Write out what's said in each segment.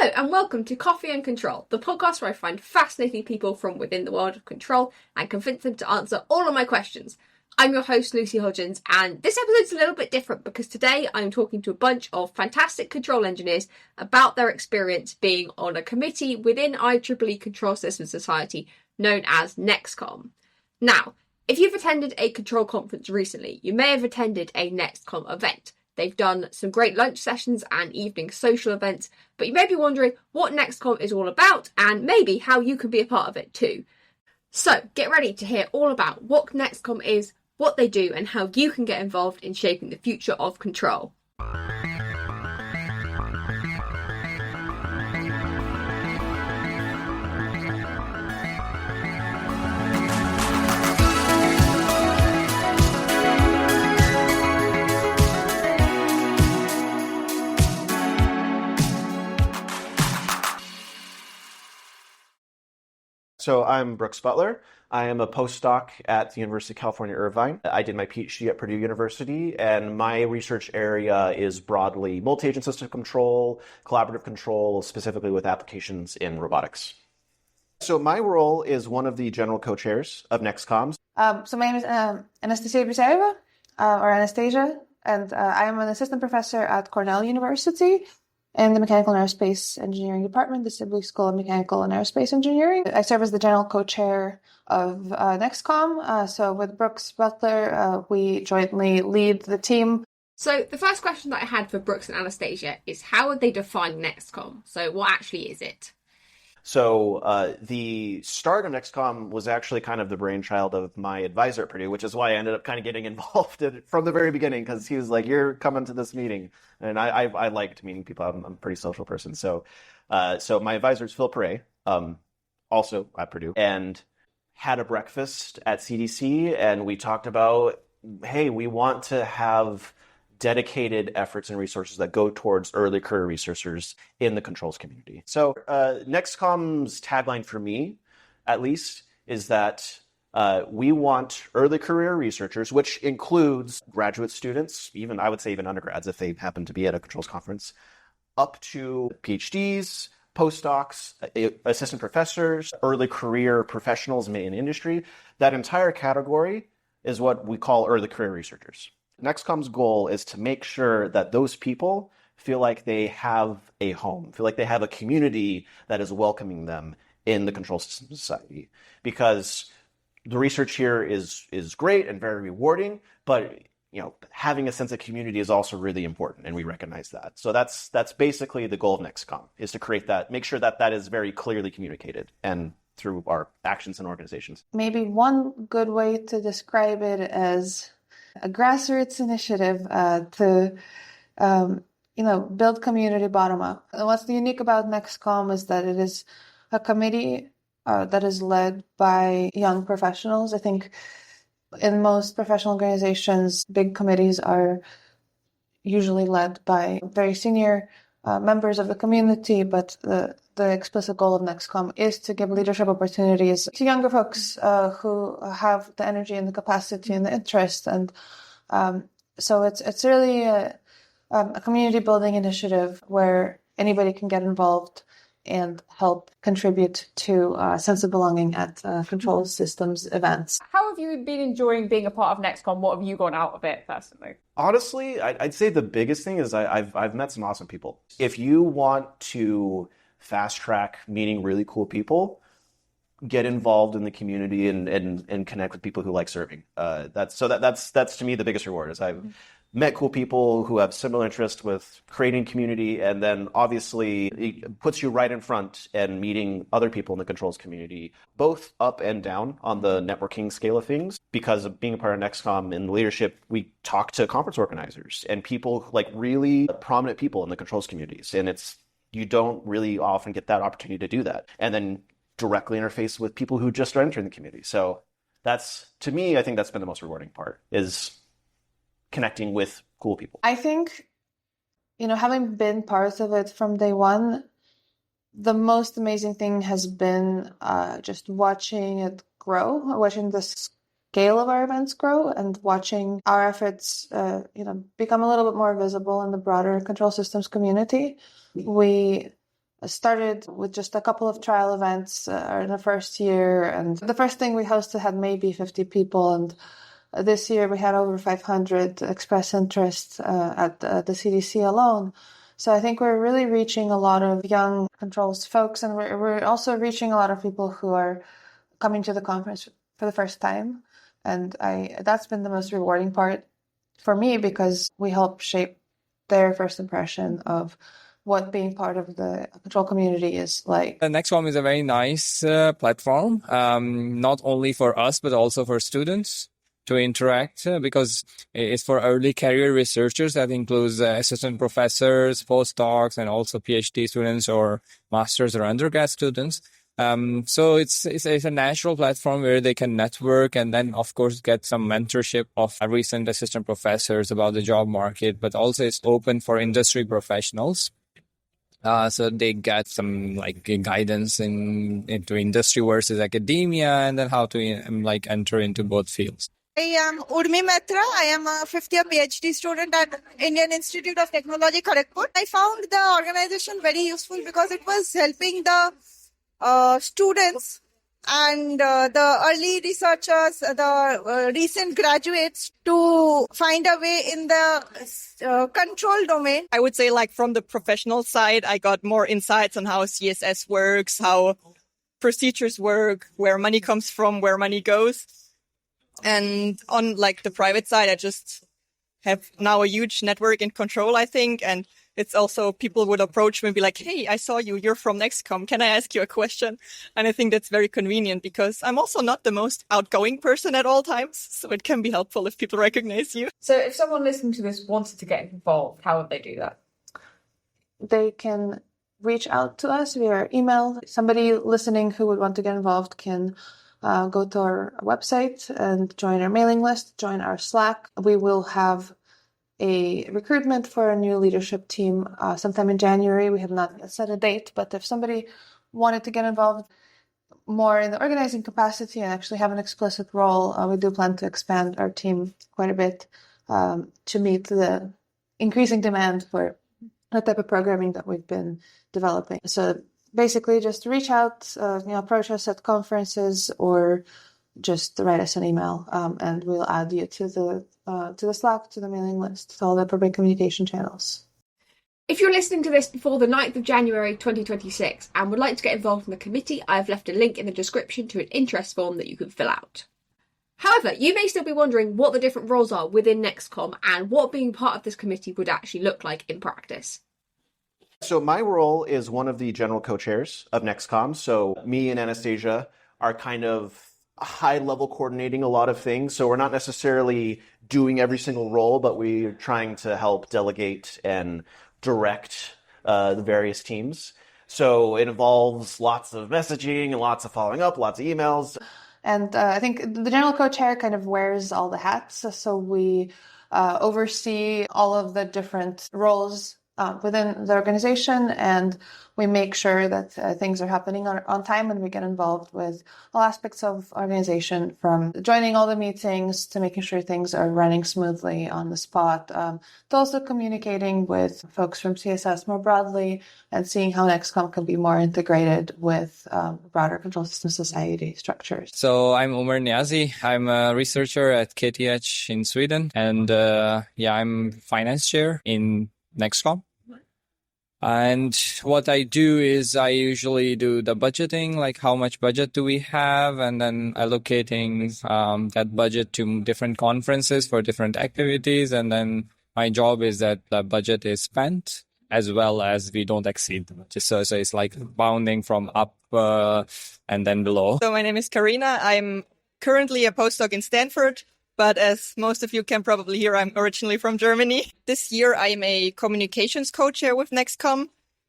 Hello and welcome to Coffee and Control, the podcast where I find fascinating people from within the world of control and convince them to answer all of my questions. I'm your host, Lucy Hodgins, and this episode's a little bit different because today I'm talking to a bunch of fantastic control engineers about their experience being on a committee within IEEE Control Systems Society known as NextCom. Now, if you've attended a control conference recently, you may have attended a NextCom event. They've done some great lunch sessions and evening social events, but you may be wondering what NextCom is all about and maybe how you can be a part of it too. So get ready to hear all about what NextCom is, what they do, and how you can get involved in shaping the future of control. So I'm Brooks Butler. I am a postdoc at the University of California, Irvine. I did my PhD at Purdue University, and my research area is broadly multi-agent system control, collaborative control, specifically with applications in robotics. So my role is one of the general co-chairs of NextCom. So my name is Anastasia, and I am an assistant professor at Cornell University in the Mechanical and Aerospace Engineering Department, the Sibley School of Mechanical and Aerospace Engineering. I serve as the general co-chair of NextCom. So with Brooks Butler, we jointly lead the team. So the first question that I had for Brooks and Anastasia is how would they define NextCom? So what actually is it? So the start of NextCom was actually kind of the brainchild of my advisor at Purdue, which is why I ended up kind of getting involved in it from the very beginning, because he was like, "You're coming to this meeting," and I liked meeting people. I'm a pretty social person, so my advisor is Phil Perret, also at Purdue, and had a breakfast at CDC, and we talked about, hey, we want to have dedicated efforts and resources that go towards early career researchers in the controls community. So NextCom's tagline for me, at least, is that we want early career researchers, which includes graduate students, even I would say even undergrads if they happen to be at a controls conference, up to PhDs, postdocs, assistant professors, early career professionals in industry. That entire category is what we call early career researchers. NextCom's goal is to make sure that those people feel like they have a home, feel like they have a community that is welcoming them in the Control Systems Society. Because the research here is great and very rewarding, but having a sense of community is also really important, and we recognize that. So that's basically the goal of NextCom, is to create that, make sure that that is very clearly communicated and through our actions and organizations. Maybe one good way to describe it as a grassroots initiative to build community bottom up. And what's unique about NextCom is that it is a committee that is led by young professionals. I think in most professional organizations, big committees are usually led by very senior members of the community, but the explicit goal of NextCom is to give leadership opportunities to younger folks who have the energy and the capacity and the interest. And so it's really a community building initiative where anybody can get involved and help contribute to a sense of belonging at control systems events. How have you been enjoying being a part of NextCom? What have you gone out of it personally? Honestly, I'd say the biggest thing is I've met some awesome people. If you want to fast track meeting really cool people, get involved in the community and connect with people who like serving. That's to me the biggest reward, is I've met cool people who have similar interests with creating community, and then obviously it puts you right in front and meeting other people in the controls community, both up and down on the networking scale of things. Because of being a part of NextCom in leadership, we talk to conference organizers and people, like really prominent people in the controls communities, and you don't really often get that opportunity to do that, and then directly interface with people who just are entering the community. So that's, to me, I think that's been the most rewarding part, is connecting with cool people. I think, having been part of it from day one, the most amazing thing has been just watching it grow, watching the scale of our events grow, and watching our efforts, become a little bit more visible in the broader control systems community. We started with just a couple of trial events in the first year. And the first thing we hosted had maybe 50 people. And this year we had over 500 express interest at the CDC alone. So I think we're really reaching a lot of young controls folks, and we're also reaching a lot of people who are coming to the conference for the first time. And that's been the most rewarding part for me, because we help shape their first impression of what being part of the control community is like. The NextCom is a very nice platform, not only for us, but also for students to interact, because it's for early career researchers. That includes assistant professors, postdocs, and also PhD students or master's or undergrad students. So it's a natural platform where they can network and then, of course, get some mentorship of recent assistant professors about the job market, but also it's open for industry professionals. So they get some like guidance into industry versus academia, and then how to enter into both fields. I am Urmi Mehta. I am a fifth-year PhD student at Indian Institute of Technology, Kharagpur. I found the organization very useful because it was helping the students and the early researchers, the recent graduates to find a way in the control domain. I would say from the professional side, I got more insights on how CSS works, how procedures work, where money comes from, where money goes. And on the private side, I just have now a huge network in control, I think. And it's also people would approach me and be like, hey, I saw you. You're from NextCom. Can I ask you a question? And I think that's very convenient because I'm also not the most outgoing person at all times. So it can be helpful if people recognize you. So if someone listening to this wanted to get involved, how would they do that? They can reach out to us via our email. Somebody listening who would want to get involved can go to our website and join our mailing list, join our Slack. We will have a recruitment for a new leadership team sometime in January. We have not yet set a date, but if somebody wanted to get involved more in the organizing capacity and actually have an explicit role, we do plan to expand our team quite a bit to meet the increasing demand for the type of programming that we've been developing. So basically just reach out, approach us at conferences or just write us an email, and we'll add you to the Slack, to the mailing list, to all the appropriate communication channels. If you're listening to this before the 9th of January 2026 and would like to get involved in the committee, I've left a link in the description to an interest form that you can fill out. However, you may still be wondering what the different roles are within NextCom and what being part of this committee would actually look like in practice. So my role is one of the general co-chairs of NextCom. So me and Anastasia are kind of high-level coordinating a lot of things. So we're not necessarily doing every single role, but we're trying to help delegate and direct the various teams. So it involves lots of messaging and lots of following up, lots of emails. And I think the general co-chair kind of wears all the hats. So we oversee all of the different roles within the organization, and we make sure that things are happening on time, and we get involved with all aspects of organization, from joining all the meetings to making sure things are running smoothly on the spot, to also communicating with folks from CSS more broadly and seeing how NextCom can be more integrated with broader control system society structures. So I'm Umar Niazi. I'm a researcher at KTH in Sweden, and I'm finance chair in NextCom. And what I do is I usually do the budgeting, like how much budget do we have, and then allocating that budget to different conferences for different activities. And then my job is that the budget is spent as well as we don't exceed the budget. So it's like bounding from up and then below. So my name is Karina. I'm currently a postdoc in Stanford. But as most of you can probably hear, I'm originally from Germany. This year, I'm a communications co-chair with NextCom.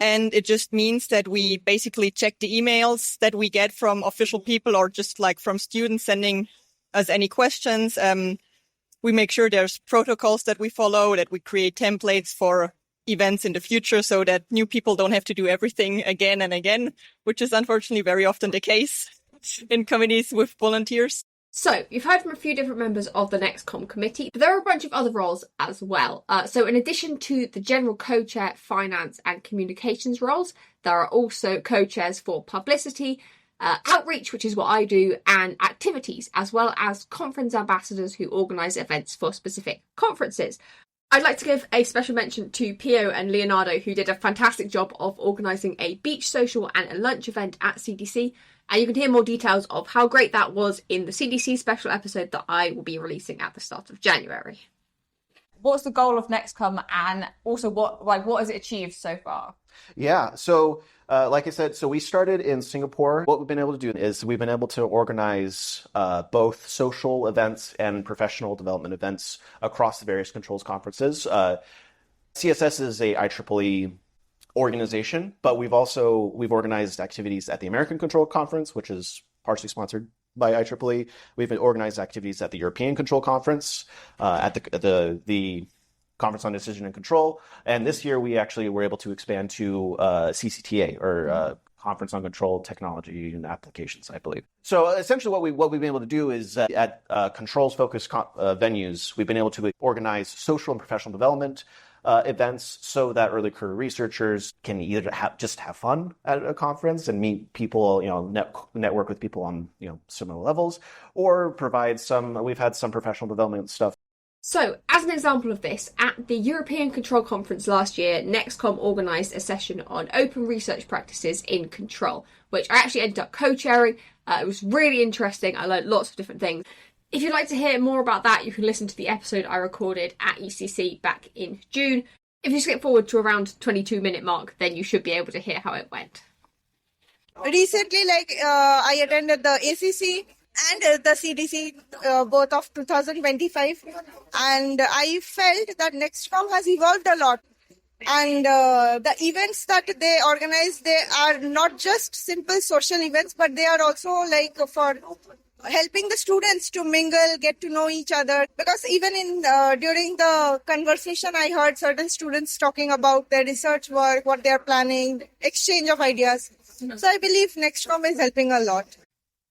And it just means that we basically check the emails that we get from official people or just from students sending us any questions. We make sure there's protocols that we follow, that we create templates for events in the future so that new people don't have to do everything again and again, which is unfortunately very often the case in committees with volunteers. So, you've heard from a few different members of the NextCom committee, but there are a bunch of other roles as well. So in addition to the general co-chair, finance and communications roles, there are also co-chairs for publicity, outreach, which is what I do, and activities, as well as conference ambassadors who organise events for specific conferences. I'd like to give a special mention to Pio and Leonardo, who did a fantastic job of organising a beach social and a lunch event at CDC. And you can hear more details of how great that was in the CDC special episode that I will be releasing at the start of January. What's the goal of NextCom, and also what has it achieved so far? Yeah, so like I said, so we started in Singapore. What we've been able to do is we've been able to organize both social events and professional development events across the various controls conferences. CSS is a IEEE organization, but we've organized activities at the American Control Conference, which is partially sponsored by IEEE. We've organized activities at the European Control Conference, at the Conference on Decision and Control, and this year we actually were able to expand to CCTA, or Conference on Control Technology and Applications, I believe. So essentially what we've been able to do is at controls-focused venues, we've been able to organize social and professional development events so that early career researchers can either just have fun at a conference and meet people, network with people on, similar levels, or we've had some professional development stuff. So, as an example of this, at the European Control Conference last year, NextCom organised a session on open research practices in control, which I actually ended up co-chairing. It was really interesting. I learned lots of different things. If you'd like to hear more about that, you can listen to the episode I recorded at ECC back in June. If you skip forward to around 22-minute mark, then you should be able to hear how it went. Recently, I attended the ACC and the CDC, both of 2025, and I felt that NextCom has evolved a lot. And the events that they organize, they are not just simple social events, but they are also for helping the students to mingle, get to know each other. Because even during the conversation, I heard certain students talking about their research work, what they're planning, exchange of ideas. So I believe NextCom is helping a lot.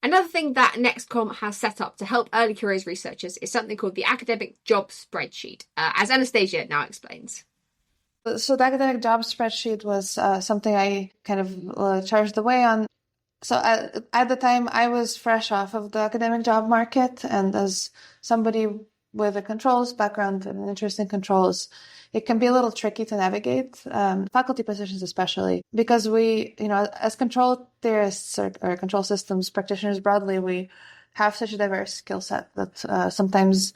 Another thing that NextCom has set up to help early careers researchers is something called the Academic Job Spreadsheet, as Anastasia now explains. So the academic job spreadsheet was something I kind of charged the way on. So at the time, I was fresh off of the academic job market, and as somebody with a controls background and an interest in controls, it can be a little tricky to navigate, faculty positions especially, because we, as control theorists or control systems practitioners broadly, we have such a diverse skill set that sometimes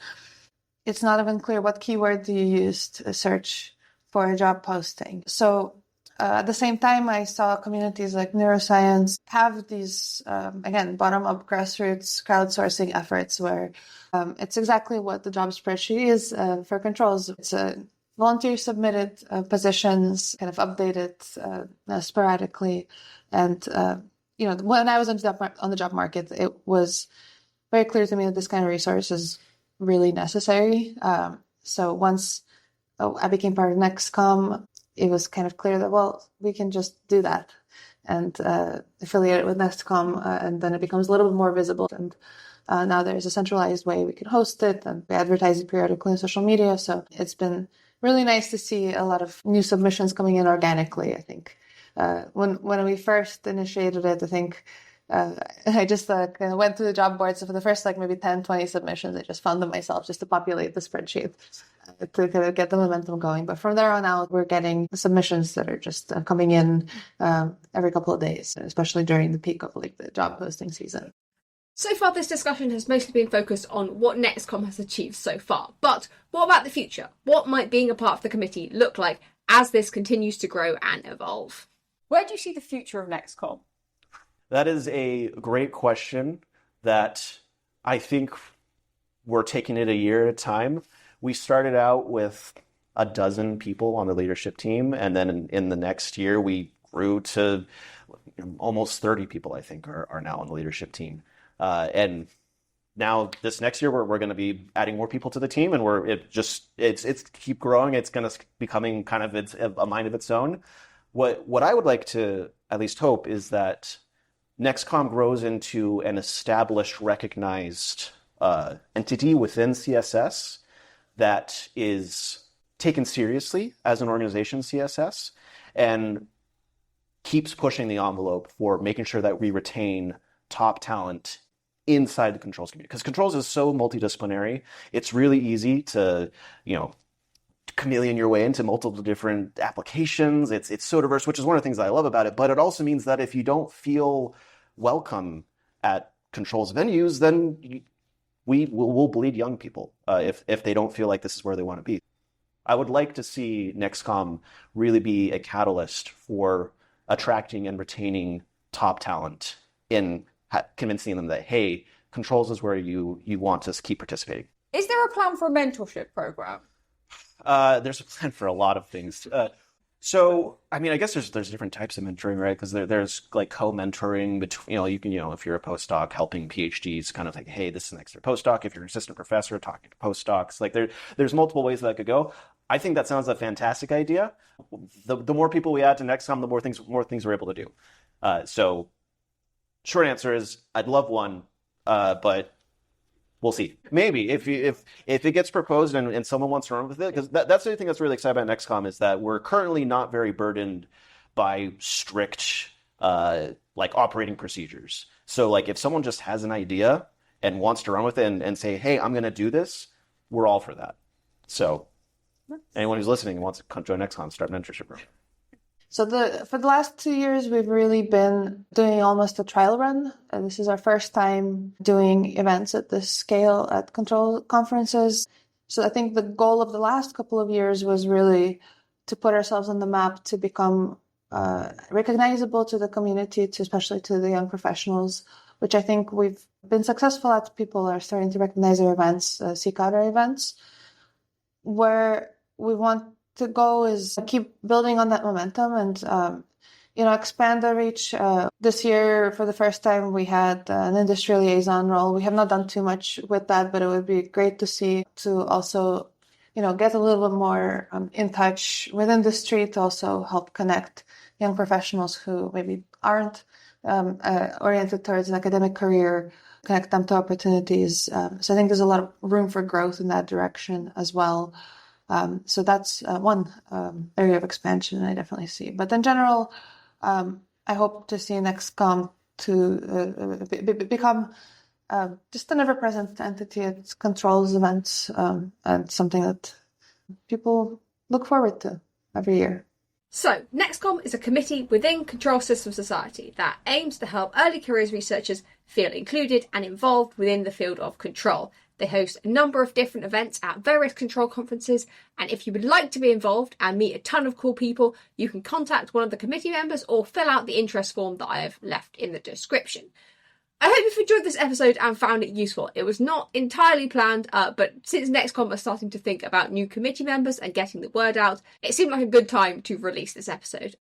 it's not even clear what keyword do you use to search for a job posting. So at the same time, I saw communities like neuroscience have these, again, bottom-up grassroots crowdsourcing efforts where it's exactly what the job spreadsheet is for controls. It's volunteer-submitted positions, kind of updated sporadically. And, when I was on the job market, it was very clear to me that this kind of resource is really necessary. So once I became part of NextCom, it was kind of clear that, we can just do that and affiliate it with NextCom, and then it becomes a little bit more visible. And now there's a centralized way we can host it, and we advertise it periodically on social media. So it's been really nice to see a lot of new submissions coming in organically, I think. When we first initiated it, I think I just kind of went through the job boards. So for the first maybe 10, 20 submissions, I just found them myself just to populate the spreadsheet to kind of get the momentum going. But from there on out, we're getting submissions that are just coming in every couple of days, especially during the peak of the job posting season. So far, this discussion has mostly been focused on what NextCom has achieved so far. But what about the future? What might being a part of the committee look like as this continues to grow and evolve? Where do you see the future of NextCom? That is a great question that I think we're taking it a year at a time. We started out with a dozen people on the leadership team, and then in the next year, we grew to almost 30 people, I think, are now on the leadership team. And now this next year, we're going to be adding more people to the team, and it's keep growing. It's going to becoming kind of a mind of its own. What I would like to at least hope is that NextCom grows into an established, recognized entity within CSS that is taken seriously as an organization, CSS, and keeps pushing the envelope for making sure that we retain top talent inside the controls community. Because controls is so multidisciplinary, it's really easy to, chameleon your way into multiple different applications. It's so diverse, which is one of the things that I love about it. But it also means that if you don't feel welcome at controls venues, then we'll bleed young people if they don't feel like this is where they want to be. I would like to see NextCom really be a catalyst for attracting and retaining top talent in convincing them that, hey, controls is where you want to keep participating. Is there a plan for a mentorship program? There's a plan for a lot of things. So, I mean, I guess there's different types of mentoring, right? Because there's like co-mentoring between, you can, if you're a postdoc helping PhDs, kind of like, hey, this is next to postdoc. If you're an assistant professor talking to postdocs, like there's multiple ways that could go. I think that sounds a fantastic idea. The more people we add to NextCom, the more things we're able to do. So, short answer is I'd love one, but we'll see. Maybe if it gets proposed and someone wants to run with it, because that's the other thing that's really exciting about NextCom is that we're currently not very burdened by strict operating procedures. So like if someone just has an idea and wants to run with it and say, hey, I'm going to do this, we're all for that. So anyone who's listening and wants to join NextCom, start an mentorship program. So for the last 2 years, we've really been doing almost a trial run. This is our first time doing events at this scale at control conferences. So I think the goal of the last couple of years was really to put ourselves on the map to become recognizable to the community, especially to the young professionals, which I think we've been successful at. People are starting to recognize our events, seek out our events. Where we want to go is keep building on that momentum and, expand our reach. This year, for the first time, we had an industry liaison role. We have not done too much with that, but it would be great to see to also, get a little bit more in touch with industry to also help connect young professionals who maybe aren't oriented towards an academic career, connect them to opportunities. So I think there's a lot of room for growth in that direction as well. So that's one area of expansion I definitely see. But in general, I hope to see NextCom to become just an ever-present entity at controls events and something that people look forward to every year. So, NextCom is a committee within Control System Society that aims to help early careers researchers feel included and involved within the field of control. They host a number of different events at various control conferences, and if you would like to be involved and meet a ton of cool people, you can contact one of the committee members or fill out the interest form that I have left in the description. I hope you've enjoyed this episode and found it useful. It was not entirely planned, but since NextCom are starting to think about new committee members and getting the word out, it seemed like a good time to release this episode.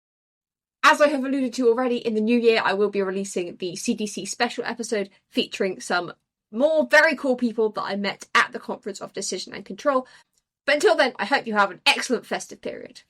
As I have alluded to already, in the new year I will be releasing the CDC special episode featuring some more very cool people that I met at the Conference of Decision and Control. But until then, I hope you have an excellent festive period.